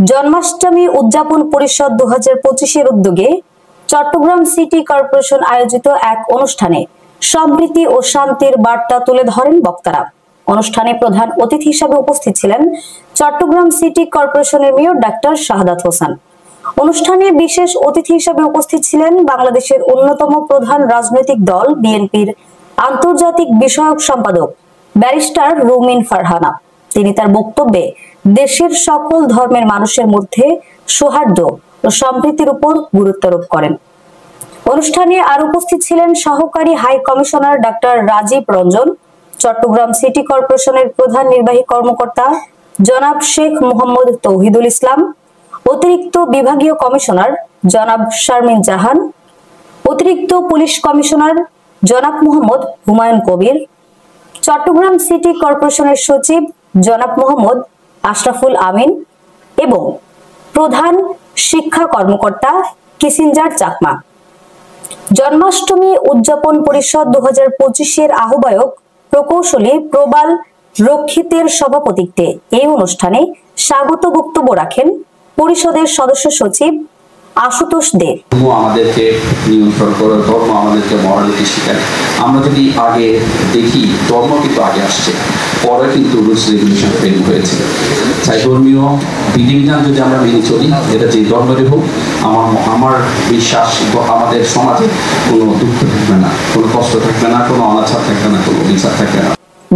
জন্মাষ্টমী উদযাপন পরিষদ 2025-এর উদ্যোগে চট্টগ্রাম সিটি কর্পোরেশন আয়োজিত এক অনুষ্ঠানে সম্প্রীতি ও শান্তির বার্তা তুলে ধরেন বক্তারা। অনুষ্ঠানে প্রধান অতিথি হিসেবে উপস্থিত ছিলেন চট্টগ্রাম সিটি কর্পোরেশনের মেয়র ডাক্তার শাহাদাত হোসেন। অনুষ্ঠানে বিশেষ অতিথি হিসেবে উপস্থিত ছিলেন বাংলাদেশের অন্যতম প্রধান রাজনৈতিক দল বিএনপির আন্তর্জাতিক বিষয়ক সম্পাদক ব্যারিস্টার রুমিন ফারহানা। তিনি তার বক্তব্যে দেশের সকল ধর্মের মানুষের মধ্যে সৌহার্দ্য ও সম্প্রীতির উপর গুরুত্ব আরোপ করেন। অনুষ্ঠানে আর উপস্থিত ছিলেন সহকারী হাই কমিশনার ডাক্তার রাজীব রঞ্জন, চট্টগ্রাম সিটি কর্পোরেশনের প্রধান নির্বাহী কর্মকর্তা জনাব শেখ মোহাম্মদ তৌহিদুল ইসলাম, অতিরিক্ত বিভাগীয় কমিশনার জনাব শারমিন জাহান, অতিরিক্ত পুলিশ কমিশনার জনাব মোহাম্মদ হুমায়ুন কবির, চট্টগ্রাম সিটি কর্পোরেশনের সচিব জনাব মোহাম্মদ আশরাফুল আমিন এবং প্রধান শিক্ষা কর্মকর্তা কিসিঞ্জার চাকমা। জন্মাষ্টমী উদযাপন পরিষদ 2025-এর আহ্বায়ক প্রকৌশলী প্রবাল রক্ষিতের সভাপতিত্বে এই অনুষ্ঠানে স্বাগত বক্তব্য রাখেন পরিষদের সদস্য সচিব আশুতোষ দে। আমাদেরকে নিয়ন্ত্রণ করে, ধর্ম আমাদেরকে মরালিটি শেখায়। আমরা যদি আগে দেখি, ধর্ম কিন্তু আগে আসছে, পরে কিন্তু রুলস রেগুলেশন তৈরি হয়েছে। তাই ধর্মীয় বিধিবিধান যদি আমরা মেনে চলি, এটা যে ধর্মেরই হোক, আমার বিশ্বাস আমাদের সমাজে কোনো দুঃখ থাকবে না, কোনো কষ্ট থাকবে না, কোনো অনাচার থাকবে না, কোনো বিচার থাকবে না।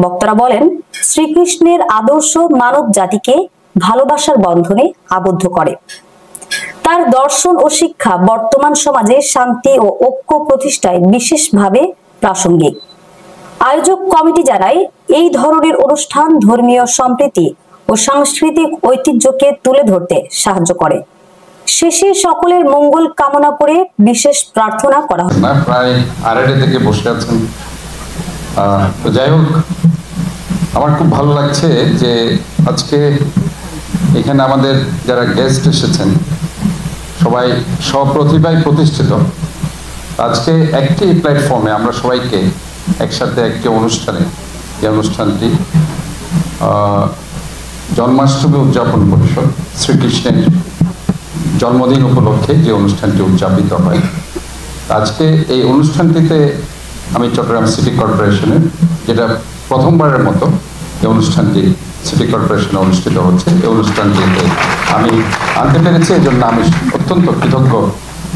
বক্তারা বলেন, শ্রীকৃষ্ণের আদর্শ মানব জাতিকে ভালোবাসার বন্ধনে আবদ্ধ করে। তার দর্শন ও শিক্ষা বর্তমান সমাজে শান্তি ও ঐক্য প্রতিষ্ঠায় বিশেষভাবে প্রাসঙ্গিক। আয়োজক কমিটি জানায়, এই ধরনের অনুষ্ঠান ধর্মীয় সম্প্রীতি ও সাংস্কৃতিক ঐতিহ্যকে তুলে ধরতে সাহায্য করে। শেষে সকলের মঙ্গল কামনা করে বিশেষ প্রার্থনা করা হয়। প্রায় আড়াইটা থেকে বসে আছেন। যাই হোক, আমার খুব ভালো লাগছে যে আজকে এখানে আমাদের যারা গেস্ট এসেছেন সবাই স্বপ্রতিভায় প্রতিষ্ঠিত। আজকে একটি প্ল্যাটফর্মে আমরা সবাইকে একসাথে একটি অনুষ্ঠানে, যে অনুষ্ঠানটি জন্মাষ্টমী উদযাপন পরিষদ, শ্রীকৃষ্ণের জন্মদিন উপলক্ষে যে অনুষ্ঠানটি উদযাপিত হয়, আজকে এই অনুষ্ঠানটিতে আমি চট্টগ্রাম সিটি কর্পোরেশনের, যেটা প্রথমবারের মতো এই অনুষ্ঠানটি সিটি কর্পোরেশনে অনুষ্ঠিত হচ্ছে, এই অনুষ্ঠানটিতে আমি আনতে পেরেছি। এই জন্য আমি অত্যন্ত কৃতজ্ঞ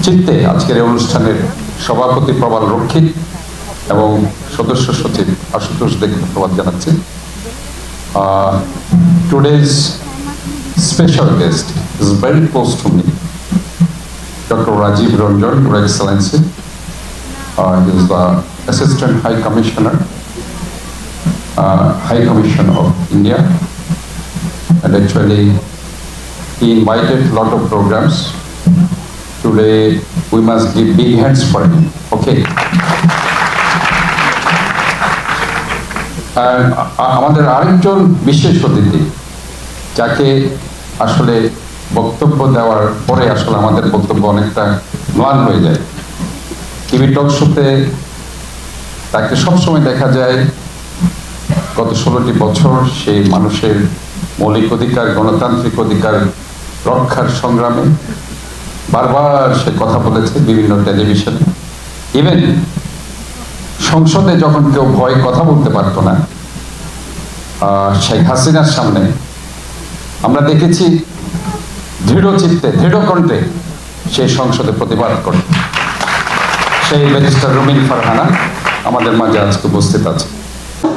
চিত্তে আজকের এই অনুষ্ঠানের সভাপতি প্রবাল রক্ষিত এবং সদস্য সচিব আশুতোষ দেকে ধন্যবাদ জানাচ্ছি। Today's special guest is very close to me, doctor Rajib Ranjan, Your Excellency. He is the Assistant High Commissioner, High Commission of India, and actually he invited a lot of programs. Today we must give big hands for him. Okay. আমাদের আরেকজন বিশেষ অতিথি, যাকে আসলে বক্তব্য দেওয়ার পরে আসলে আমাদের বক্তব্য অনেকটা ম্লান হয়ে যায়। টিভি টক শোতে তাকে সবসময় দেখা যায় গত 16টি বছর সেই মানুষের মৌলিক অধিকার, গণতান্ত্রিক অধিকার রক্ষার সংগ্রামে বারবার সে কথা বলেছে বিভিন্ন টেলিভিশনে। ইভেন সংসদে যখন কেউ ভয় কথা বলতে পারতো না, শেখ হাসিনার সামনে আমরা দেখেছি দৃঢ় চিত্তে, দৃঢ় কণ্ঠে সেই সংসদে প্রতিবাদ করে। সেই ব্যারিস্টার রুমিন ফারহানা আমাদের মাঝে আজকে উপস্থিত আছে।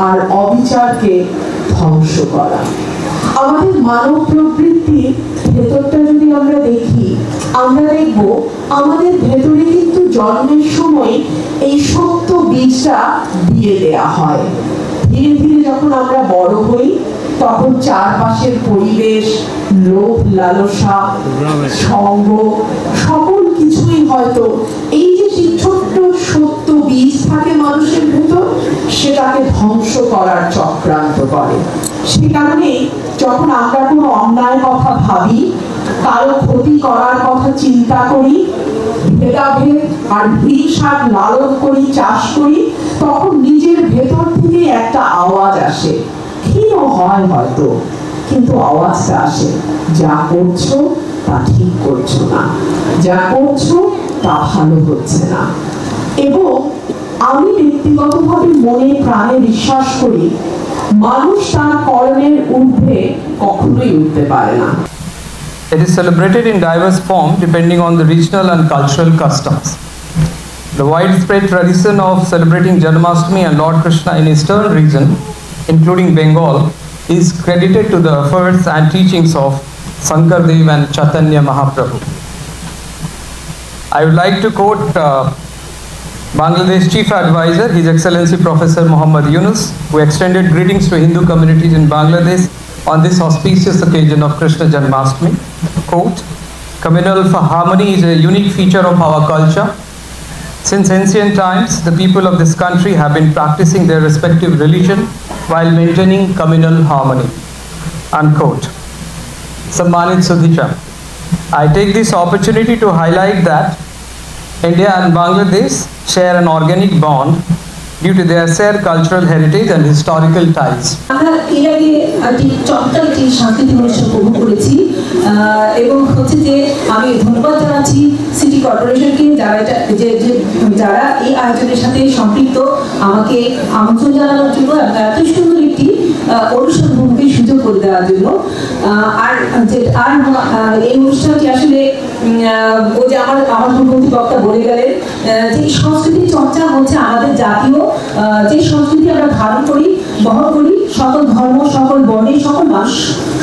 আর অবিচারকে ধ্বংস করা আমাদের মানব প্রবৃত্তির ভেতরটা যদি আমরা দেখি, আমরা দেখব আমাদের ভেতরে কিন্তু জন্মের সময় এই সত্য বীজটা দিয়ে দেয়া হয়। ধীরে ধীরে যখন আমরা বড় হই, তখন চারপাশের পরিবেশ, লোভ লালসা, সঙ্গ, সকল কিছুই হয়তো এই যে ছোট্ট সত্য বীজ থাকে মানুষের ভেতর, সেটাকে ধ্বংস করার চক্রান্ত করে। সে কারণে যখন আমরা কোনো অন্যায় কথা ভাবি, কারো ক্ষতি করার কথা চিন্তা করি, ভেদাভেদ আর হিংসার লালন করি, চাষ করি, তখন নিজের ভেতর থেকে একটা আওয়াজ আসে, ক্ষীণ হয় হয়তো, কিন্তু আওয়াজটা আসে, যা করছো তা ঠিক করছো না, যা করছো তা ভালো হচ্ছে না। এবং আমি ব্যক্তিগতভাবে মনে প্রাণে বিশ্বাস করি, মানুষ তার কর্মের ঊর্ধ্বে কখনোই উঠতে পারে না। It is celebrated in diverse form depending on the regional and cultural customs. The widespread tradition of celebrating Janmashtami and Lord Krishna in Eastern region, including Bengal, is credited to the efforts and teachings of Sankardev and Chaitanya Mahaprabhu. I would like to quote Bangladesh Chief Advisor, His Excellency Professor Muhammad Yunus, who extended greetings to Hindu communities in Bangladesh on this auspicious occasion of Krishna Janmashtami. Quote, "Communal harmony is a unique feature of our culture. Since ancient times, the people of this country have been practicing their respective religion while maintaining communal harmony." Unquote. Sammanit Sudhisha, I take this opportunity to highlight that India and Bangladesh share an organic bond due to their shared cultural heritage and historical ties. আমরা এর আগে চমৎকার একটি সাংস্কৃতিক অনুষ্ঠান উপভোগ করেছি এবং হচ্ছে যে আমি ধন্যবাদ জানাচ্ছি সিটি কর্পোরেশনকে যারা এই আয়োজনের সাথে সম্পৃক্ত, আমাকে আমন্ত্রণ জানানোর জন্য এত সুন্দর একটি অনুষ্ঠান উপভোগের সুযোগ করে দেওয়ার জন্য। আর এই অনুষ্ঠানটি আসলে ওই যে আমার পূর্ববর্তী বক্তা বলে গেলেন যে সংস্কৃতি চর্চা হচ্ছে আমাদের জাতীয় যে সংস্কৃতি আমরা ধারণ করি, বহন করি, সকল ধর্ম, সকল বর্ণের সকল মানুষ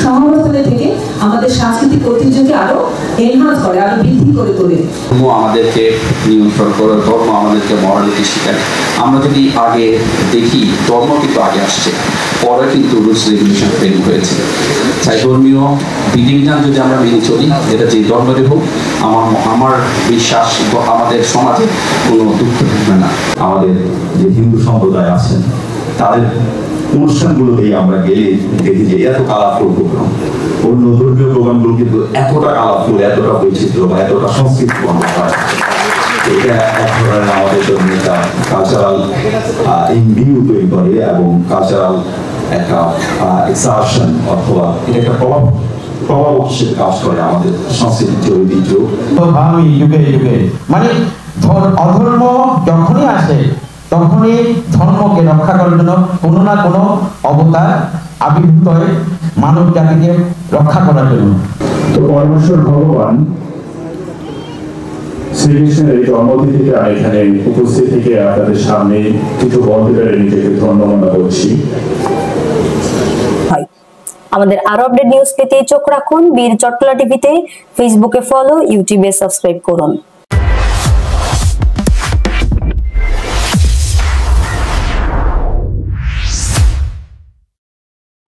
সহাবস্থানে থেকে আমাদের সাংস্কৃতিক ঐতিহ্যকে আরো এনহান্স করে, আরো বৃদ্ধি করে তোলে। ধর্ম আমাদেরকে নিয়ন্ত্রণ করে, ধর্ম আমাদেরকে মরালিটি শেখায়। আমরা যদি আগে দেখি, ধর্ম কিন্তু আগে আসছে, পরে কিন্তু রুলস রেগুলেশন ফ্রেম হয়েছে। তাই ধর্মীয় বিধিবিধান যদি আমরা মেনে চলি, এটা যে ধর্মের হোক, আমার বিশ্বাস আমাদের সমাজে কোনো দুঃখ থাকবে না। আমাদের যে হিন্দু সম্প্রদায় আছেন তাদের অনুষ্ঠানগুলোতেই আমরা গেলে দেখি যে এত কালারফুল প্রোগ্রাম, অন্য ধর্মীয় প্রোগ্রামগুলো কিন্তু এতটা কালারফুল, এতটা বৈচিত্র্য বা এতটা সংস্কৃতিপূর্ণ হয়। এটা এক ধরনের আমাদের জন্য একটা কালচারাল ইনভিউ তৈরি করে এবং কালচারাল একটা এক্সারশন অথবা এটা একটা প্রভাব হিসেবে কাজ করে আমাদের সংস্কৃতির যে ঐতিহ্য। ভাবি যুগে যুগে মানে অধর্ম যখনই আসে তখনই ধর্মকে রক্ষা করার জন্য কোনো না কোনো অবতার আবির্ভূত হয় মানব জাতিকে রক্ষা করার জন্য। তো পরমেশ্বর ভগবান শ্রীকৃষ্ণের এই জন্মতিথিতে আমি এখানে উপস্থিত থেকে আপনাদের সামনে কিছু বলতে পেরে নিজেকে ধন্য মনে করছি। আমাদের আরো আপডেট নিউজ পেতে চোখ রাখুন বীর চট্টলা টিভিতে। ফেসবুকে ফলো, ইউটিউবে সাবস্ক্রাইব করুন।